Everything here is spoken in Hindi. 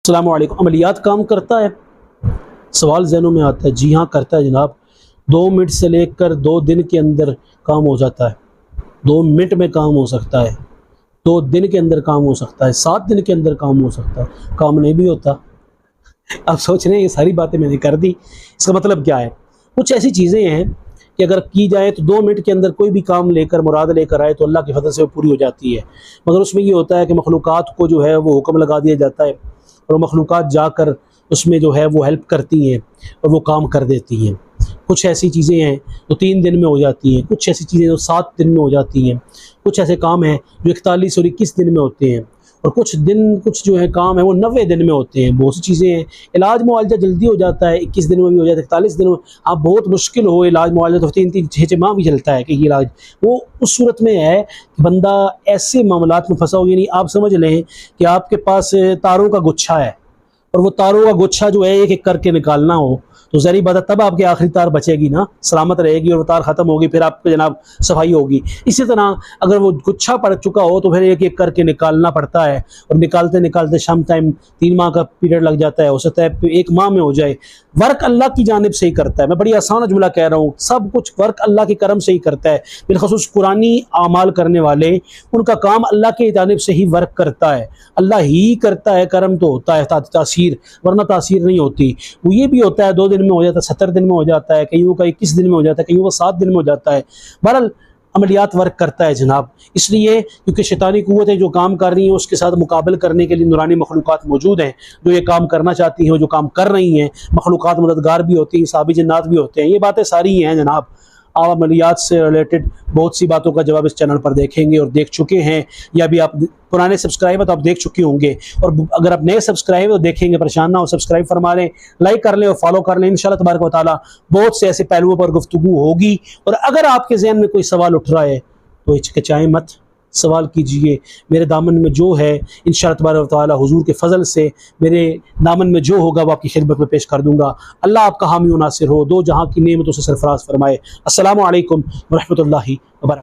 अस्सलाम वालेकुम। अमलियात काम करता है? सवाल ज़हनों में आता है। जी हाँ, करता है जनाब। 2 मिनट से लेकर 2 दिन के अंदर काम हो जाता है। 2 मिनट में काम हो सकता है, 2 दिन के अंदर काम हो सकता है, 7 दिन के अंदर काम हो सकता है, काम नहीं भी होता। आप सोच रहे हैं ये सारी बातें मैंने कर दी, इसका मतलब क्या है? कुछ ऐसी चीज़ें हैं कि अगर की जाए तो 2 मिनट के अंदर कोई भी काम लेकर मुराद लेकर आए तो अल्लाह के फज़ल से वो पूरी हो जाती है। मगर उसमें ये होता है कि मखलूक़ात को जो है वो हुक्म लगा दिया जाता है और मखलूक़ात जाकर उसमें जो है वो हेल्प करती हैं और वो काम कर देती हैं। कुछ ऐसी चीज़ें हैं जो 3 दिन में हो जाती हैं, कुछ ऐसी चीज़ें जो 7 दिन में हो जाती हैं, कुछ ऐसे काम हैं जो 41 और 21 दिन में होते हैं, और कुछ जो है काम है वो 90 दिन में होते हैं। बहुत सी चीज़ें हैं। इलाज मुआवजा जल्दी हो जाता है, 21 दिन में भी हो जाता है, 41 दिन में। आप बहुत मुश्किल हो इलाज मुआवजा तो 3-3 6-6 माह भी चलता है कि ये इलाज। वो उस सूरत में है कि बंदा ऐसे मामलात में फंसा हो, यानी आप समझ लें कि आपके पास तारों का गुच्छा है और वो तारों का गुच्छा जो है एक एक करके निकालना हो, तो ज़ाहिर बात है तब आपकी आखिरी तार बचेगी ना, सलामत रहेगी और वो तार ख़त्म होगी, फिर आपको जनाब सफाई होगी। इसी तरह अगर वो गुच्छा पड़ चुका हो तो फिर एक एक करके निकालना पड़ता है, और निकालते निकालते शाम टाइम 3 माह का पीरियड लग जाता है, हो सकता है 1 माह में हो जाए। वर्क अल्लाह की जानिब से ही करता है। मैं बड़ी आसान जुमला कह रहा हूँ, सब कुछ वर्क अल्लाह के करम से ही करता है। बिलखसूस कुरानी आमाल करने वाले, उनका काम अल्लाह की जानिब से ही वर्क करता है, अल्लाह ही करता है। करम तो होता है तासीर, वरना तासीर नहीं होती। वो ये भी होता है 2 दिन में हो जाता है, 70 दिन में हो जाता है, कईयों का 21 दिन में हो जाता है, कईयों का 7 दिन में हो जाता है। बहरहाल अमलियात वर्क करता है जनाब, इसलिए क्योंकि शैतानी क़ुव्वतें जो काम कर रही हैं उसके साथ मुकाबल करने के लिए नूरानी मखलूक़ात मौजूद हैं जो ये काम करना चाहती हैं, जो काम कर रही हैं। मखलूक़ात मददगार भी होती हैं, साबी जन्नात भी होते हैं। ये बातें सारी हैं जनाब। आप अमलियात से रिलेटेड बहुत सी बातों का जवाब इस चैनल पर देखेंगे और देख चुके हैं, या भी आप पुराने सब्सक्राइबर तो आप देख चुके होंगे, और अगर आप नए सब्सक्राइबर तो देखेंगे, परेशान ना हो, सब्सक्राइब फरमा लें, लाइक कर लें और फॉलो कर लें। इंशाल्लाह तबारक व तआला बहुत से ऐसे पहलुओं पर गुफ्तगू होगी। और अगर आपके ज़हन में कोई सवाल उठ रहा है तो हिचकिचाएं मत, सवाल कीजिए। मेरे दामन में जो है इंशाअल्लाह तबारक व तआला हुजूर के फजल से मेरे दामन में जो होगा वो आपकी खिदमत में पेश कर दूंगा। अल्लाह आपका हामी व नासिर हो, दो जहां की नेमतों से सरफराज फरमाए। अस्सलामु अलैकुम व रहमतुल्लाहि व बरकातहू।